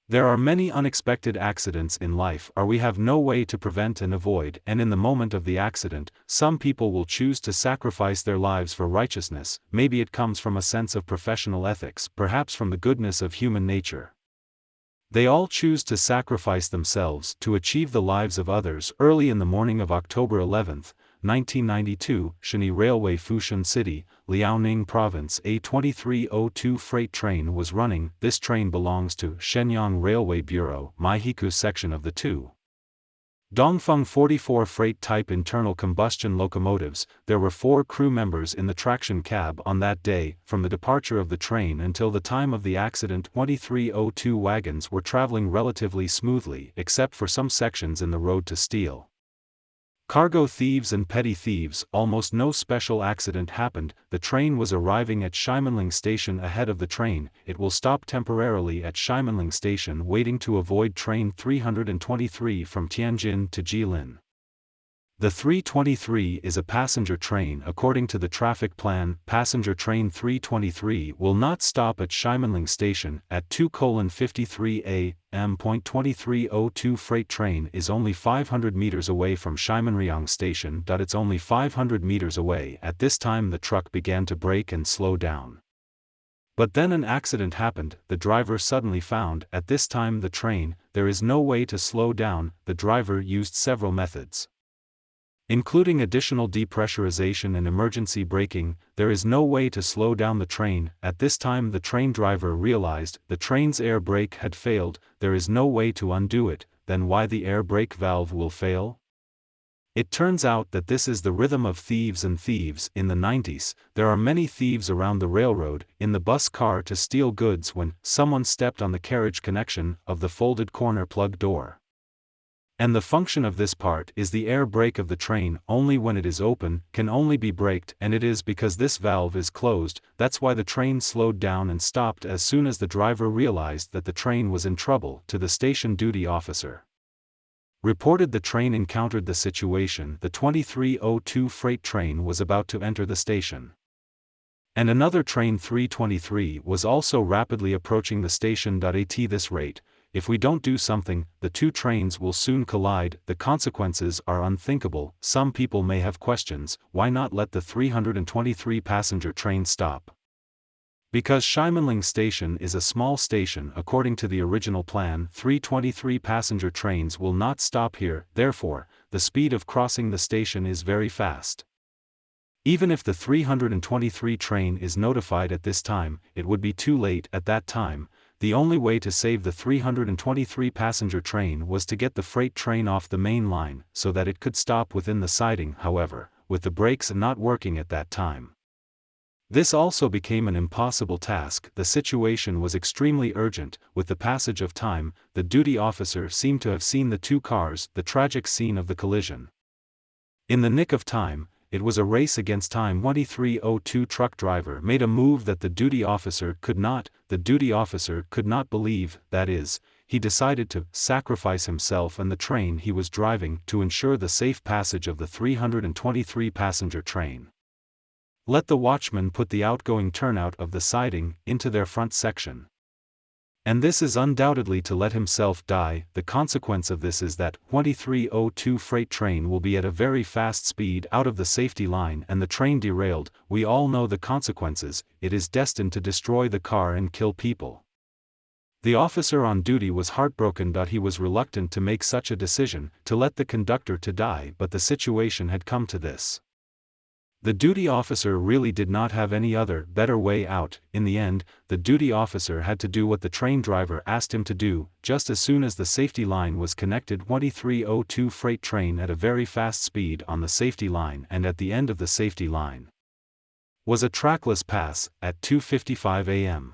There are many unexpected accidents in life we have no way to prevent and avoid, and in the moment of the accident, some people will choose to sacrifice their lives for righteousness. Maybe it comes from a sense of professional ethics, perhaps from the goodness of human nature. They all choose to sacrifice themselves to achieve the lives of others. Early in the morning of October 11, 1992, Shenyi Railway, Fushun City, Liaoning Province, a 2302 freight train was running. This train belongs to Shenji Railway Bureau, Maihiku section of the 2. Dongfeng 44 freight type internal combustion locomotives. There were 4 crew members in the traction cab on that day. From the departure of the train until the time of the accident, 2302 wagons were traveling relatively smoothly, except for some sections in the road to steal cargo thieves and petty thieves. Almost no special accident happened. The train was arriving at Shimenling Station ahead of the train. It will stop temporarily at Shimenling Station, waiting to avoid train 323 from Tianjin to Jilin. The 323 is a passenger train. According to the traffic plan, passenger train 323 will not stop at Shimenling Station at 2:53 am. 2302 freight train is only 500 meters away from Shimenryang Station. It's only 500 meters away. At this time the truck began to brake and slow down. But then an accident happened. The driver suddenly found, at this time the train, there is no way to slow down. The driver used several methods, including additional depressurization and emergency braking. There is no way to slow down the train. At this time the train driver realized the train's air brake had failed. There is no way to undo it. Then why the air brake valve will fail? It turns out that this is the rhythm of thieves and thieves. In the 90s, there are many thieves around the railroad, in the bus car to steal goods when someone stepped on the carriage connection of the folded corner plug door. And the function of this part is the air brake of the train. Only when it is open can only be braked, and it is because this valve is closed. That's why the train slowed down and stopped as soon as the driver realized that the train was in trouble. To the station duty officer reported the train encountered the situation. The 2302 freight train was about to enter the station, and another train 323 was also rapidly approaching the station. At this rate, if we don't do something, the 2 trains will soon collide. The consequences are unthinkable. Some people may have questions: why not let the 323 passenger train stop? Because Shimenling Station is a small station. According to the original plan, 323 passenger trains will not stop here. Therefore, the speed of crossing the station is very fast. Even if the 323 train is notified at this time, it would be too late. At that time, the only way to save the 323 passenger train was to get the freight train off the main line, so that it could stop within the siding. However, with the brakes not working at that time, this also became an impossible task. The situation was extremely urgent. With the passage of time, the duty officer seemed to have seen the 2 cars, the tragic scene of the collision. In the nick of time, it was a race against time. 2302 truck driver made a move that the duty officer could not. The duty officer could not believe, that is, he decided to sacrifice himself and the train he was driving to ensure the safe passage of the 323 passenger train. Let the watchman put the outgoing turnout of the siding into their front section. And this is undoubtedly to let himself die. The consequence of this is that 2302 freight train will be at a very fast speed out of the safety line and the train derailed. We all know the consequences. It is destined to destroy the car and kill people. The officer on duty was heartbroken, but he was reluctant to make such a decision, to let the conductor to die, but the situation had come to this. The duty officer really did not have any other, better way out. In the end, the duty officer had to do what the train driver asked him to do. Just as soon as the safety line was connected, 2302 freight train at a very fast speed on the safety line, and at the end of the safety line was a trackless pass, at 2:55 am.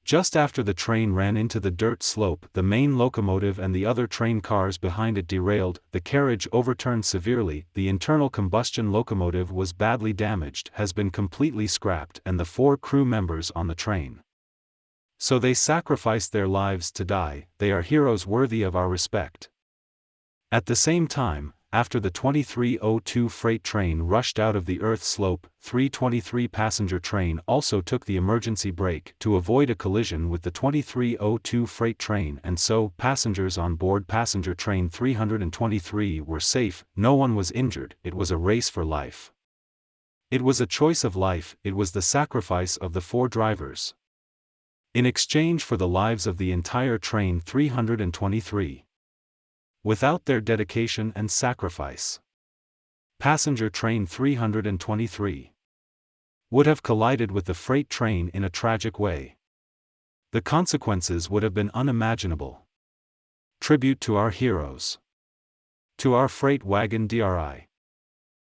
Just after the train ran into the dirt slope, the main locomotive and the other train cars behind it derailed. The carriage overturned severely. The internal combustion locomotive was badly damaged, has been completely scrapped, and the 4 crew members on the train. So they sacrificed their lives to die. They are heroes worthy of our respect. At the same time, after the 2302 freight train rushed out of the Earth slope, 323 passenger train also took the emergency brake to avoid a collision with the 2302 freight train, and so passengers on board passenger train 323 were safe, no one was injured. It was a race for life. It was a choice of life, it was the sacrifice of the 4 drivers in exchange for the lives of the entire train 323. Without their dedication and sacrifice, passenger train 323 would have collided with the freight train in a tragic way. The consequences would have been unimaginable. Tribute to our heroes. To our freight wagon DRI.